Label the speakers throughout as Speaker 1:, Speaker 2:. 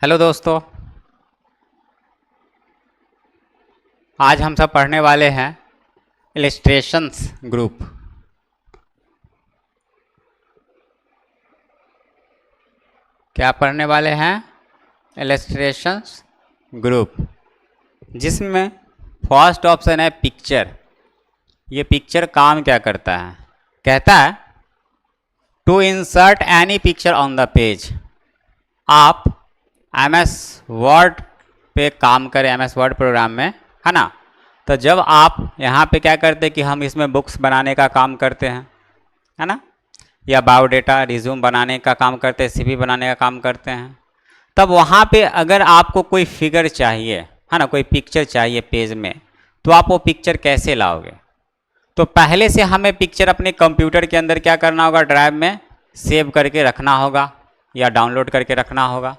Speaker 1: Hello दोस्तों, आज हम सब पढ़ने वाले हैं इलस्ट्रेशंस ग्रुप। क्या पढ़ने वाले हैं? इलस्ट्रेशंस ग्रुप, जिसमें फर्स्ट ऑप्शन है पिक्चर। ये पिक्चर काम क्या करता है? कहता है to insert any picture on the page. आप MS वर्ड पे काम करें, MS वर्ड प्रोग्राम में, है ना। तो जब आप यहाँ पे क्या करते हैं कि हम इसमें बुक्स बनाने का काम करते हैं, है ना, या बायोडेटा रिज्यूम बनाने का काम करते हैं, CV बनाने का काम करते हैं, तब वहाँ पे अगर आपको कोई फिगर चाहिए, है ना, कोई पिक्चर चाहिए पेज में, तो आप वो पिक्चर कैसे लाओगे? तो पहले से हमें पिक्चर अपने कंप्यूटर के अंदर क्या करना होगा? ड्राइव में सेव करके रखना होगा या डाउनलोड करके रखना होगा,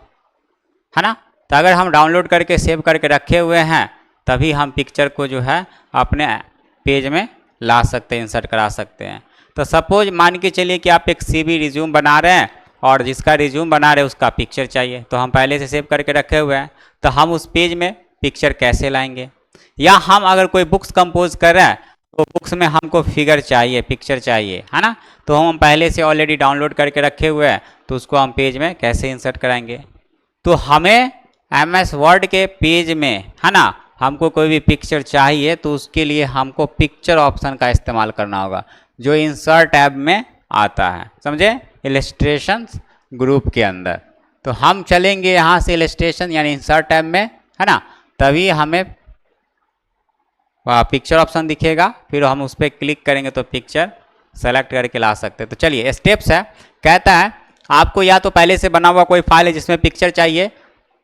Speaker 1: है ना। तो अगर हम डाउनलोड करके सेव करके रखे हुए हैं तभी हम पिक्चर को जो है अपने पेज में ला सकते हैं, इंसर्ट करा सकते हैं। तो सपोज मान के चलिए कि आप एक CV रिज्यूम बना रहे हैं और जिसका रिज्यूम बना रहे हैं उसका पिक्चर चाहिए, तो हम पहले से सेव करके रखे हुए हैं, तो हम उस पेज में पिक्चर कैसे लाएंगे? या हम अगर कोई बुक्स कंपोज कर रहे हैं तो बुक्स में हमको फिगर चाहिए, पिक्चर चाहिए, है ना, तो हम पहले से ऑलरेडी डाउनलोड करके रखे हुए हैं, तो उसको हम पेज में कैसे इंसर्ट कराएंगे? तो हमें MS वर्ड के पेज में, है ना, हमको कोई भी पिक्चर चाहिए तो उसके लिए हमको पिक्चर ऑप्शन का इस्तेमाल करना होगा, जो इंसर्ट टैब में आता है, समझे, इलस्ट्रेशंस ग्रुप के अंदर। तो हम चलेंगे यहाँ से इलस्ट्रेशन यानी इंसर्ट टैब में, है ना, तभी हमें पिक्चर ऑप्शन दिखेगा, फिर हम उस पर क्लिक करेंगे तो पिक्चर सेलेक्ट करके ला सकते हैं। तो चलिए स्टेप्स है। कहता है आपको या तो पहले से बना हुआ कोई फाइल है जिसमें पिक्चर चाहिए,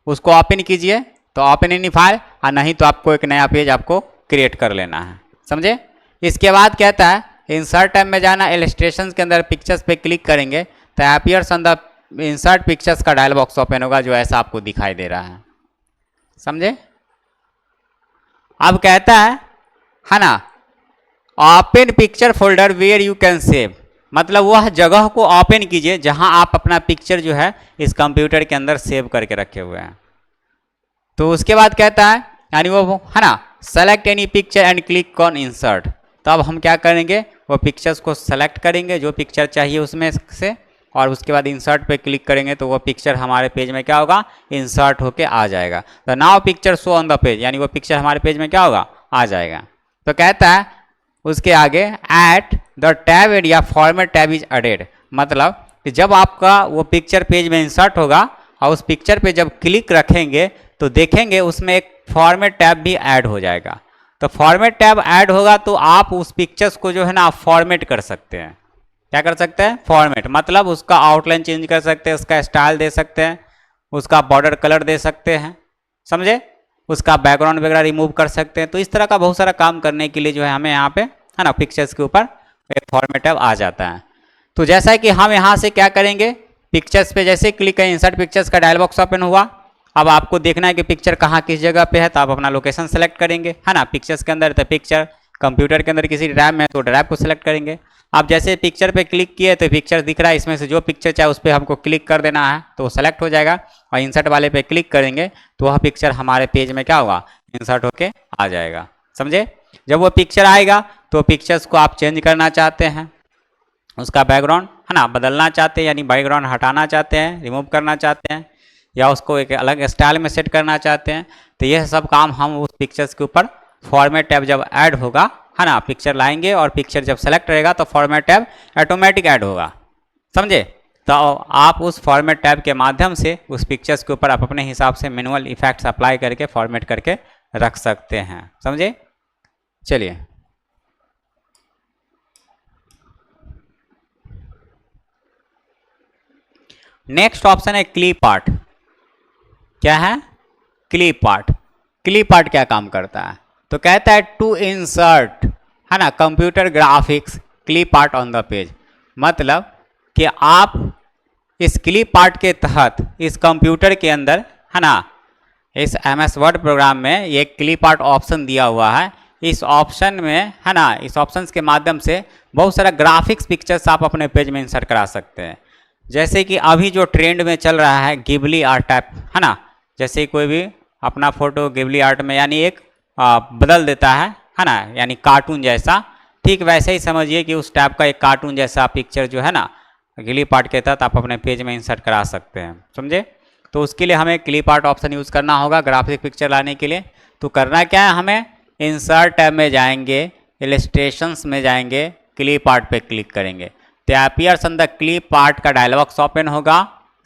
Speaker 1: उसको ओपन कीजिए, तो ओपन एनी फाइल, और नहीं तो आपको एक नया पेज आपको क्रिएट कर लेना है, समझे। इसके बाद कहता है इंसर्ट टैब में जाना, इलस्ट्रेशंस के अंदर पिक्चर्स पे क्लिक करेंगे तो appears on the insert pictures का डायल बॉक्स ओपन होगा, जो ऐसा आपको दिखाई दे रहा है, समझे। अब कहता है ना, open picture folder where you can save, मतलब वह जगह को ओपन कीजिए जहां आप अपना पिक्चर जो है इस कंप्यूटर के अंदर सेव करके रखे हुए हैं। तो उसके बाद कहता है यानी वो, है ना, select any picture and click on insert. तो अब हम क्या करेंगे? वो पिक्चर्स को सेलेक्ट करेंगे जो पिक्चर चाहिए उसमें से, और उसके बाद इंसर्ट पे क्लिक करेंगे तो वो पिक्चर हमारे पेज में क्या होगा? इंसर्ट होके आ जाएगा। तो now picture show on the page, यानी वो पिक्चर हमारे पेज में क्या होगा? आ जाएगा। तो कहता है उसके आगे at the tab area format tab is added, मतलब कि जब आपका वो पिक्चर पेज में इंसर्ट होगा और उस पिक्चर पे जब क्लिक रखेंगे तो देखेंगे उसमें एक फॉर्मेट टैब भी ऐड हो जाएगा। तो फॉर्मेट टैब ऐड होगा तो आप उस पिक्चर्स को जो है ना आप फॉर्मेट कर सकते हैं। क्या कर सकते हैं? फॉर्मेट, मतलब उसका आउटलाइन चेंज कर सकते हैं, उसका स्टाइल दे सकते हैं, उसका बॉर्डर कलर दे सकते हैं, समझे, उसका बैकग्राउंड वगैरह रिमूव कर सकते हैं। तो इस तरह का बहुत सारा काम करने के लिए जो है हमें यहाँ पे, है ना, पिक्चर्स के ऊपर एक फॉर्मेट टैब आ जाता है। तो जैसा कि हम यहाँ से क्या करेंगे, पिक्चर्स पे जैसे क्लिक करें, इंसर्ट पिक्चर्स का डायल बॉक्स ओपन हुआ। अब आपको देखना है कि पिक्चर कहाँ किस जगह पे है, तो आप अपना लोकेशन सेलेक्ट करेंगे, है ना, पिक्चर्स के अंदर। तो पिक्चर कंप्यूटर के अंदर किसी ड्राइव में है तो ड्राइव को सिलेक्ट करेंगे। अब जैसे पिक्चर पे क्लिक किए तो पिक्चर दिख रहा है, इसमें से जो पिक्चर चाहे उस पर हमको क्लिक कर देना है तो वो सेलेक्ट हो जाएगा, और इंसर्ट वाले पे क्लिक करेंगे तो वह पिक्चर हमारे पेज में क्या होगा? इंसर्ट होके आ जाएगा, समझे। जब वो पिक्चर आएगा तो पिक्चर्स को आप चेंज करना चाहते हैं, उसका बैकग्राउंड, है ना, बदलना चाहते हैं, यानी बैकग्राउंड हटाना चाहते हैं, रिमूव करना चाहते हैं, या उसको एक अलग स्टाइल में सेट करना चाहते हैं, तो यह सब काम हम उस पिक्चर्स के ऊपर फॉर्मेट टैब जब ऐड होगा, है ना, पिक्चर लाएंगे और पिक्चर जब सेलेक्ट रहेगा तो फॉर्मेट टैब ऑटोमेटिक ऐड होगा, समझे। तो आप उस फॉर्मेट टैब के माध्यम से उस पिक्चर्स के ऊपर आप अपने हिसाब से मैनुअल इफेक्ट्स अप्लाई करके फॉर्मेट करके रख सकते हैं, समझे। चलिए नेक्स्ट ऑप्शन है क्लिप आर्ट। क्या है? Clip art. क्लिप आर्ट क्या काम करता है? तो कहता है टू इंसर्ट, है ना, computer graphics clip art on the page, मतलब कि आप इस क्लिप आर्ट के तहत इस कंप्यूटर के अंदर, है ना, इस MS वर्ड प्रोग्राम में ये क्लिप आर्ट ऑप्शन दिया हुआ है। इस ऑप्शन में, है ना, इस ऑप्शंस के माध्यम से बहुत सारा ग्राफिक्स पिक्चर्स आप अपने पेज में इंसर्ट करा सकते हैं। जैसे कि अभी जो ट्रेंड में चल रहा है गिबली आर्ट टाइप, है ना, जैसे कोई भी अपना फोटो गिबली आर्ट में यानी एक बदल देता है ना, यानी कार्टून जैसा, ठीक वैसे ही समझिए कि उस टाइप का एक कार्टून जैसा पिक्चर जो है ना क्लिप आर्ट के तहत आप अपने पेज में इंसर्ट करा सकते हैं, समझे। तो उसके लिए हमें क्लिप आर्ट ऑप्शन यूज़ करना होगा ग्राफिक पिक्चर लाने के लिए। तो करना क्या है, हमें इंसर्ट टैब में जाएंगे, इलस्ट्रेशंस में जाएंगे, क्लिप आर्ट पे क्लिक करेंगे तो appears on the clip art का डायलॉग बॉक्स ओपन होगा,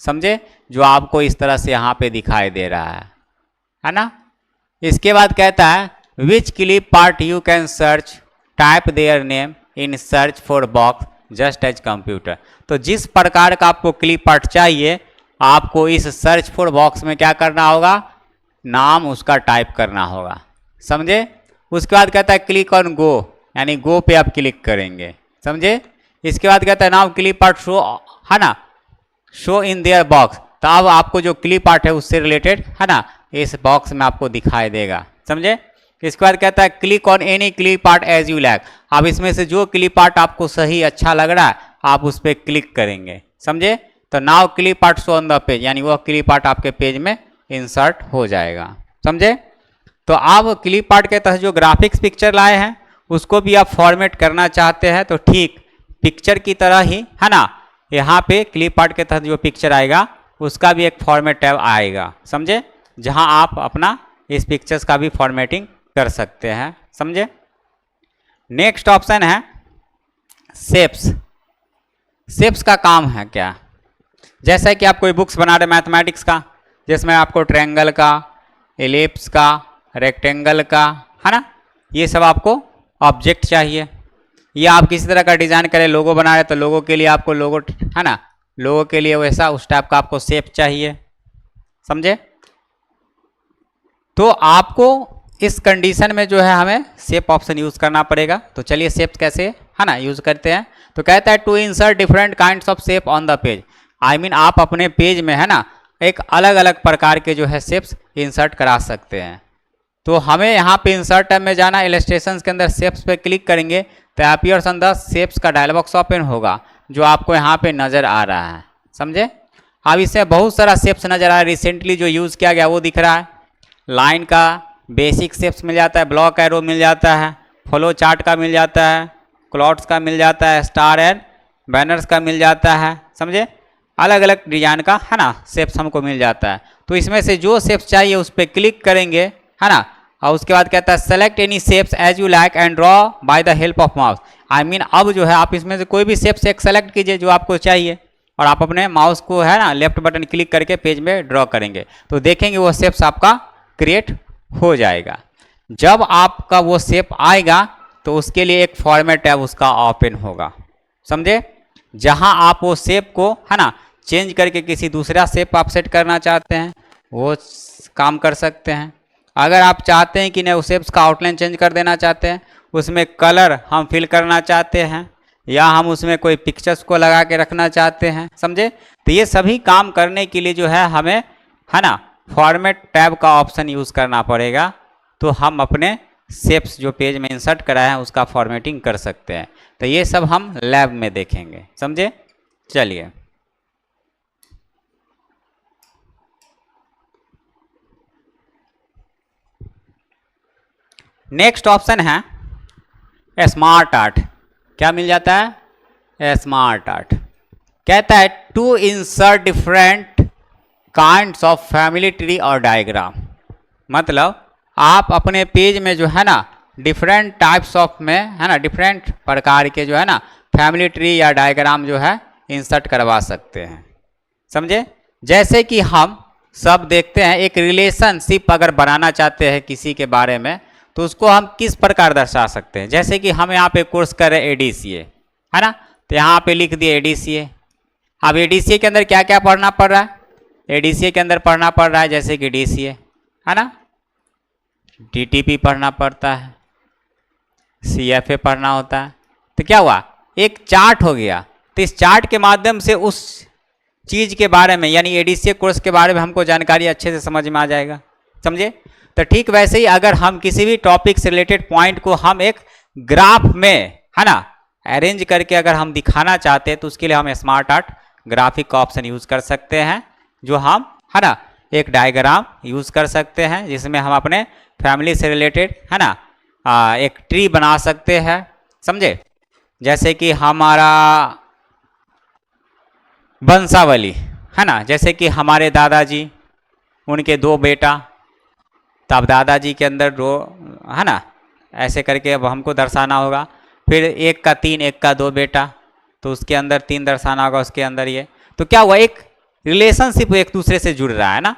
Speaker 1: समझे, जो आपको इस तरह से यहाँ पे दिखाई दे रहा है ना। इसके बाद कहता है which clip art you can search, type their name in search for box just as computer. तो जिस प्रकार का आपको क्लिप आर्ट चाहिए आपको इस सर्च फॉर बॉक्स में क्या करना होगा, नाम उसका टाइप करना होगा, समझे। उसके बाद कहता है क्लिक ऑन गो, यानी गो पे आप क्लिक करेंगे, समझे। इसके बाद कहता है नाउ क्लिप आर्ट शो, है ना, शो इन देयर बॉक्स। तो अब आपको जो क्लिप आर्ट है उससे रिलेटेड है ना इस बॉक्स में आपको दिखाई देगा, समझे। इसके बाद कहता है click on any clip art as you like. अब इसमें से जो क्लिप आर्ट आपको सही अच्छा लग रहा है आप उस पर क्लिक करेंगे, समझे। तो now clip art show on the page, यानी वह क्लिप आर्ट आपके पेज में इंसर्ट हो जाएगा, समझे। तो आप क्लिप आर्ट के तहत जो ग्राफिक्स पिक्चर लाए हैं उसको भी आप फॉर्मेट करना चाहते हैं तो ठीक पिक्चर की तरह ही है ना, यहाँ पे क्लिप आर्ट के तहत जो पिक्चर आएगा उसका भी एक फॉर्मेट टैब आएगा, समझे, जहाँ आप अपना इस पिक्चर्स का भी फॉर्मेटिंग कर सकते हैं, समझे। नेक्स्ट ऑप्शन है शेप्स। शेप्स का काम है क्या, जैसा कि आप कोई बुक्स बना रहे मैथमेटिक्स का, जिसमें आपको ट्रायंगल का, एलिप्स का, रेक्टेंगल का, है ना, ये सब आपको ऑब्जेक्ट चाहिए। या आप किसी तरह का डिजाइन करें, लोगो बना रहे तो लोगो के लिए आपको लोगो, है ना, लोगो के लिए वैसा उस टाइप का आपको शेप चाहिए, समझे। तो आपको इस कंडीशन में जो है हमें शेप ऑप्शन यूज़ करना पड़ेगा। तो चलिए शेप्स कैसे है ना यूज़ करते हैं। तो कहता है to insert different kinds of shape on the page, I mean आप अपने पेज में है ना एक अलग अलग प्रकार के जो है शेप्स इंसर्ट करा सकते हैं। तो हमें यहाँ पे इंसर्ट टैब में जाना, इलस्ट्रेशंस के अंदर शेप्स पे क्लिक करेंगे तो अपीयर्स ऑन द शेप्स का डायलॉग बॉक्स ओपन होगा जो आपको यहाँ पे नज़र आ रहा है, समझे। अब इसमें बहुत सारा शेप्स नज़र आ रहा है, रिसेंटली जो यूज़ किया गया वो दिख रहा है। लाइन का बेसिक शेप्स मिल जाता है, ब्लॉक एरो मिल जाता है, फ्लो चार्ट का मिल जाता है, क्लॉट्स का मिल जाता है, स्टार एंड बैनर्स का मिल जाता है, समझे। अलग अलग डिजाइन का है ना शेप्स हमको मिल जाता है। तो इसमें से जो शेप्स चाहिए उस पर क्लिक करेंगे, है ना, और उसके बाद कहता है select any shapes as you like and draw by the help of mouse. I mean अब जो है आप इसमें से कोई भी शेप्स एक सेलेक्ट कीजिए जो आपको चाहिए और आप अपने माउस को है ना लेफ्ट बटन क्लिक करके पेज में ड्रॉ करेंगे तो देखेंगे वो शेप्स आपका क्रिएट हो जाएगा। जब आपका वो शेप आएगा तो उसके लिए एक फॉर्मेट टैब उसका ओपन होगा, समझे, जहां आप वो शेप को है ना चेंज करके किसी दूसरा शेप आप सेट करना चाहते हैं वो काम कर सकते हैं। अगर आप चाहते हैं कि नहीं उस शेप्स का आउटलाइन चेंज कर देना चाहते हैं, उसमें कलर हम फिल करना चाहते हैं या हम उसमें कोई पिक्चर्स को लगा के रखना चाहते हैं, समझे। तो ये सभी काम करने के लिए जो है हमें है ना फॉर्मेट टैब का ऑप्शन यूज़ करना पड़ेगा। तो हम अपने शेप्स जो पेज में इंसर्ट कराए हैं उसका फॉर्मेटिंग कर सकते हैं। तो ये सब हम लैब में देखेंगे, समझे। चलिए नेक्स्ट ऑप्शन है स्मार्ट आर्ट। क्या मिल जाता है, स्मार्ट आर्ट। कहता है to insert different kinds of family tree और डायग्राम। मतलब आप अपने पेज में जो है ना डिफरेंट टाइप्स ऑफ में है ना डिफरेंट प्रकार के जो है ना फैमिली ट्री या डायग्राम जो है इंसर्ट करवा सकते हैं, समझे। जैसे कि हम सब देखते हैं एक रिलेशनशिप अगर बनाना चाहते हैं किसी के बारे में तो उसको हम किस प्रकार दर्शा सकते हैं। जैसे कि हम यहाँ पे कोर्स कर रहे हैं ADCA, है ना, तो यहाँ पे लिख दिए ADCA। अब ADCA के अंदर क्या क्या पढ़ना पड़ रहा है, ADCA के अंदर पढ़ना पड़ रहा है जैसे कि DCA, है ना, DTP पढ़ना पड़ता है, CFA पढ़ना होता है। तो क्या हुआ, एक चार्ट हो गया। तो इस चार्ट के माध्यम से उस चीज़ के बारे में यानी ADCA कोर्स के बारे में हमको जानकारी अच्छे से समझ में आ जाएगा, समझे। तो ठीक वैसे ही अगर हम किसी भी टॉपिक से रिलेटेड पॉइंट को हम एक ग्राफ में है ना अरेंज करके अगर हम दिखाना चाहते हैं तो उसके लिए हम स्मार्ट आर्ट ग्राफिक का ऑप्शन यूज़ कर सकते हैं जो हम है ना एक डायग्राम यूज़ कर सकते हैं जिसमें हम अपने फैमिली से रिलेटेड है ना एक ट्री बना सकते हैं, समझे। जैसे कि हमारा वंशावली है ना, जैसे कि हमारे दादाजी, उनके 2 बेटा, तो अब दादाजी के अंदर 2 है ना, ऐसे करके अब हमको दर्शाना होगा। फिर 1 का 3, 1 का 2 बेटा, तो उसके अंदर 3 दर्शाना होगा, उसके अंदर ये। तो क्या हुआ, एक रिलेशनशिप एक दूसरे से जुड़ रहा है ना,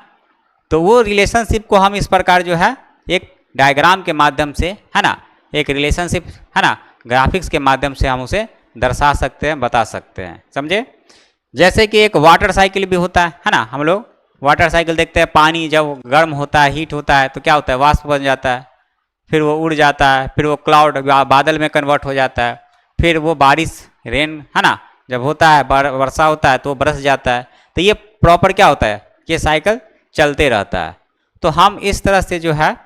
Speaker 1: तो वो रिलेशनशिप को हम इस प्रकार जो है एक डायग्राम के माध्यम से है ना, एक रिलेशनशिप है ना ग्राफिक्स के माध्यम से हम उसे दर्शा सकते हैं, बता सकते हैं, समझे। जैसे कि एक वाटर साइकिल भी होता है ना, हम लोग वाटर साइकिल देखते हैं, पानी जब गर्म होता है, हीट होता है, तो क्या होता है, वाष्प बन जाता है, फिर वो उड़ जाता है, फिर वो क्लाउड बादल में कन्वर्ट हो जाता है, फिर वो बारिश रेन है ना जब होता है, वर्षा होता है तो वो बरस जाता है। तो ये प्रॉपर क्या होता है, ये साइकिल चलते रहता है। तो हम इस तरह से जो है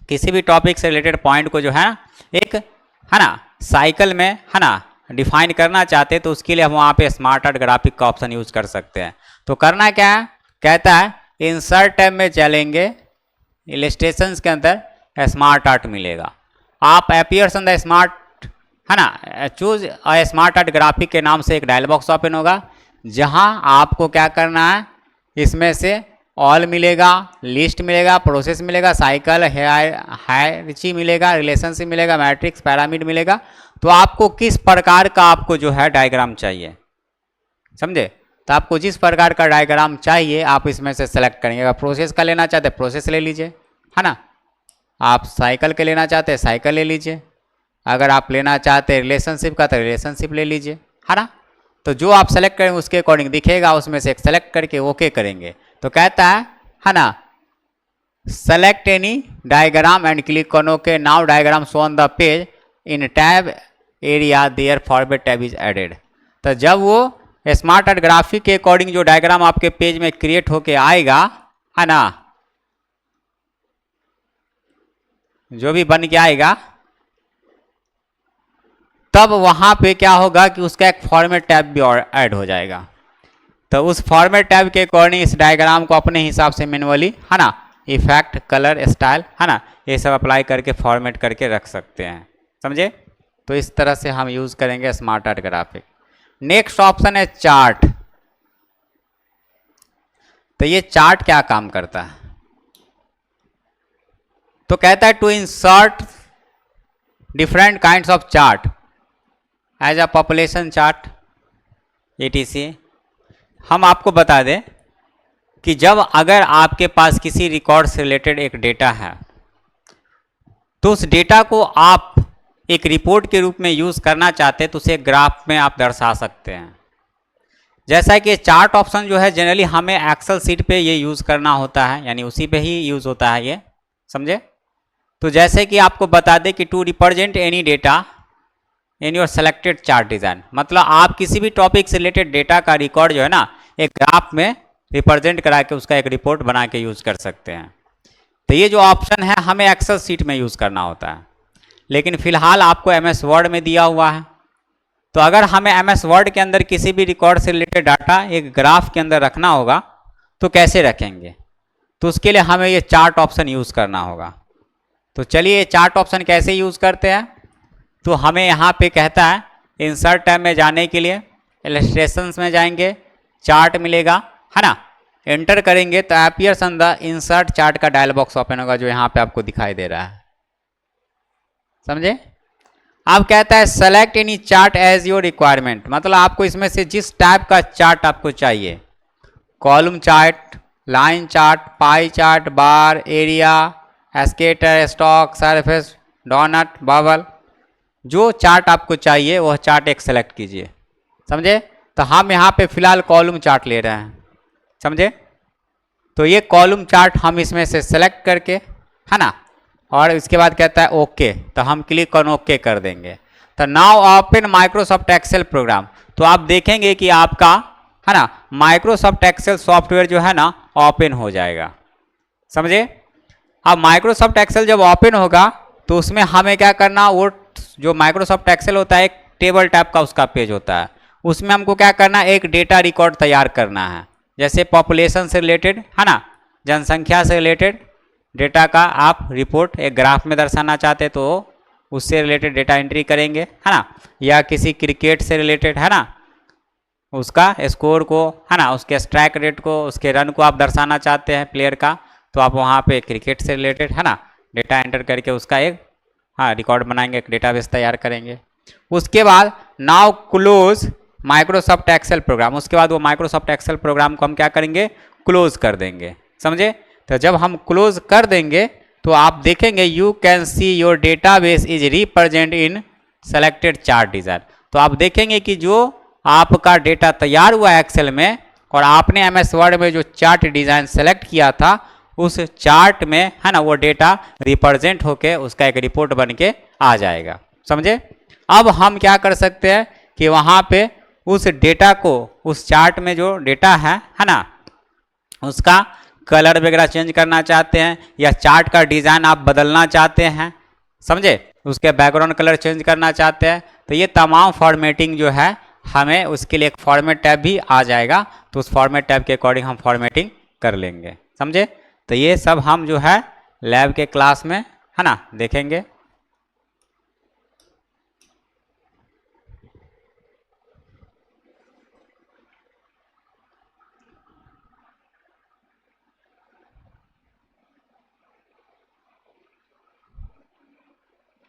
Speaker 1: किसी भी टॉपिक से रिलेटेड पॉइंट को जो है एक है ना साइकिल में है ना डिफाइन करना चाहते हैं, तो उसके लिए हम वहाँ पे स्मार्ट आर्ट ग्राफिक का ऑप्शन यूज़ कर सकते हैं। तो करना क्या है, कहता है इंसर्ट टैब में चलेंगे, इलस्ट्रेशंस के अंदर स्मार्ट आर्ट मिलेगा, आप अपीयर्स ऑन द स्मार्ट है ना चूज स्मार्ट आर्ट ग्राफिक के नाम से एक डायलॉग बॉक्स ओपन होगा, जहां आपको क्या करना है, इसमें से ऑल मिलेगा, लिस्ट मिलेगा, प्रोसेस मिलेगा, साइकिल हायरार्ची मिलेगा, रिलेशनशिप मिलेगा, मैट्रिक्स पैरामिड मिलेगा। तो आपको किस प्रकार का आपको जो है डायग्राम चाहिए, समझे। तो आपको जिस प्रकार का डायग्राम चाहिए आप इसमें से सेलेक्ट करेंगे। अगर प्रोसेस का लेना चाहते हैं प्रोसेस ले लीजिए है ना, आप साइकिल के लेना चाहते हैं साइकिल ले लीजिए, अगर आप लेना चाहते हैं रिलेशनशिप का तो रिलेशनशिप ले लीजिए है ना। तो जो आप सेलेक्ट करेंगे उसके अकॉर्डिंग दिखेगा, उसमें से एक सेलेक्ट करके ओके करेंगे। तो कहता है ना select any diagram and click on okay, now diagram show on the page in tab area there forward tab is added. तो जब वो स्मार्ट आर्ट ग्राफिक के अकॉर्डिंग जो डायग्राम आपके पेज में क्रिएट होके आएगा है ना, जो भी बन के आएगा, तब वहां पे क्या होगा कि उसका एक फॉर्मेट टैब भी और ऐड हो जाएगा। तो उस फॉर्मेट टैब के अकॉर्डिंग इस डायग्राम को अपने हिसाब से मैनुअली है ना इफेक्ट, कलर, स्टाइल है ना ये सब अप्लाई करके फॉर्मेट करके रख सकते हैं, समझे। तो इस तरह से हम यूज करेंगे smart art graphic. Next option है चार्ट। तो ये चार्ट क्या काम करता है, तो कहता है to insert different kinds of chart as a population chart etc। हम आपको बता दें कि जब अगर आपके पास किसी रिकॉर्ड से रिलेटेड एक डेटा है, तो उस डेटा को आप एक रिपोर्ट के रूप में यूज़ करना चाहते हैं, तो उसे ग्राफ में आप दर्शा सकते हैं। जैसा कि चार्ट ऑप्शन जो है जनरली हमें एक्सेल सीट पे ये यूज़ करना होता है, यानी उसी पे ही यूज़ होता है ये, समझे। तो जैसे कि आपको बता दें कि to represent any data in your selected chart design, मतलब आप किसी भी टॉपिक से रिलेटेड डेटा का रिकॉर्ड जो है ना एक ग्राफ में रिप्रेजेंट करा के उसका एक रिपोर्ट बना के यूज़ कर सकते हैं। तो ये जो ऑप्शन है हमें एक्सेल सीट में यूज़ करना होता है, लेकिन फिलहाल आपको MS वर्ड में दिया हुआ है। तो अगर हमें MS वर्ड के अंदर किसी भी रिकॉर्ड से रिलेटेड डाटा एक ग्राफ के अंदर रखना होगा तो कैसे रखेंगे, तो उसके लिए हमें ये चार्ट ऑप्शन यूज़ करना होगा। तो चलिए ये चार्ट ऑप्शन कैसे यूज़ करते हैं, तो हमें यहाँ पे कहता है इंसर्ट टैब में जाने के लिए इलस्ट्रेशंस में जाएंगे, चार्ट मिलेगा है ना, एंटर करेंगे तो appears on the insert chart का डायलॉग बॉक्स ओपन होगा, जो यहाँ पे आपको दिखाई दे रहा है, समझे। अब कहता है select any chart as your requirement, मतलब आपको इसमें से जिस टाइप का चार्ट आपको चाहिए, column chart, line chart, pie chart, bar, area, scatter, stock, surface, donut, bubble, जो चार्ट आपको चाहिए वह चार्ट एक सेलेक्ट कीजिए, समझे। तो हम यहाँ पे फिलहाल कॉलम चार्ट ले रहे हैं, समझे। तो ये कॉलम चार्ट हम इसमें से सेलेक्ट करके है ना, और इसके बाद कहता है ओके, तो हम क्लिक ऑन ओके कर देंगे। तो now open Microsoft Excel program, तो आप देखेंगे कि आपका है ना माइक्रोसॉफ्ट एक्सेल सॉफ्टवेयर जो है ना ओपन हो जाएगा, समझे। अब माइक्रोसॉफ्ट एक्सेल जब ओपन होगा तो उसमें हमें क्या करना, वो जो माइक्रोसॉफ्ट एक्सेल होता है एक टेबल टाइप का उसका पेज होता है, उसमें हमको क्या करना है एक डेटा रिकॉर्ड तैयार करना है। जैसे पॉपुलेशन से रिलेटेड है ना, जनसंख्या से रिलेटेड डेटा का आप रिपोर्ट एक ग्राफ में दर्शाना चाहते तो उससे रिलेटेड डेटा एंट्री करेंगे, है ना। या किसी क्रिकेट से रिलेटेड, है ना, उसका स्कोर को, है ना, उसके स्ट्राइक रेट को, उसके रन को आप दर्शाना चाहते हैं प्लेयर का, तो आप वहाँ पे क्रिकेट से रिलेटेड, है ना, डेटा एंटर करके उसका एक रिकॉर्ड बनाएंगे, एक डेटाबेस तैयार करेंगे। उसके बाद now close Microsoft Excel program, उसके बाद वो माइक्रोसॉफ्ट एक्सेल प्रोग्राम को हम क्या करेंगे, क्लोज कर देंगे, समझे। तो जब हम क्लोज कर देंगे तो आप देखेंगे you can see your database is represent in selected chart design. तो आप देखेंगे कि जो आपका डेटा तैयार हुआ है एक्सेल में और आपने एमएस वर्ड में जो चार्ट डिज़ाइन सेलेक्ट किया था उस चार्ट में, है ना, वो डेटा रिप्रेजेंट होके उसका एक रिपोर्ट बन के आ जाएगा, समझे। अब हम क्या कर सकते हैं कि वहाँ पे उस डेटा को, उस चार्ट में जो डेटा है ना, उसका कलर वगैरह चेंज करना चाहते हैं या चार्ट का डिज़ाइन आप बदलना चाहते हैं, समझे, उसके बैकग्राउंड कलर चेंज करना चाहते हैं, तो ये तमाम फॉर्मेटिंग जो है हमें उसके लिए एक फॉर्मेट टैब भी आ जाएगा, तो उस फॉर्मेट टैब के अकॉर्डिंग हम फॉर्मेटिंग कर लेंगे, समझे। तो ये सब हम जो है लैब के क्लास में, है ना, देखेंगे।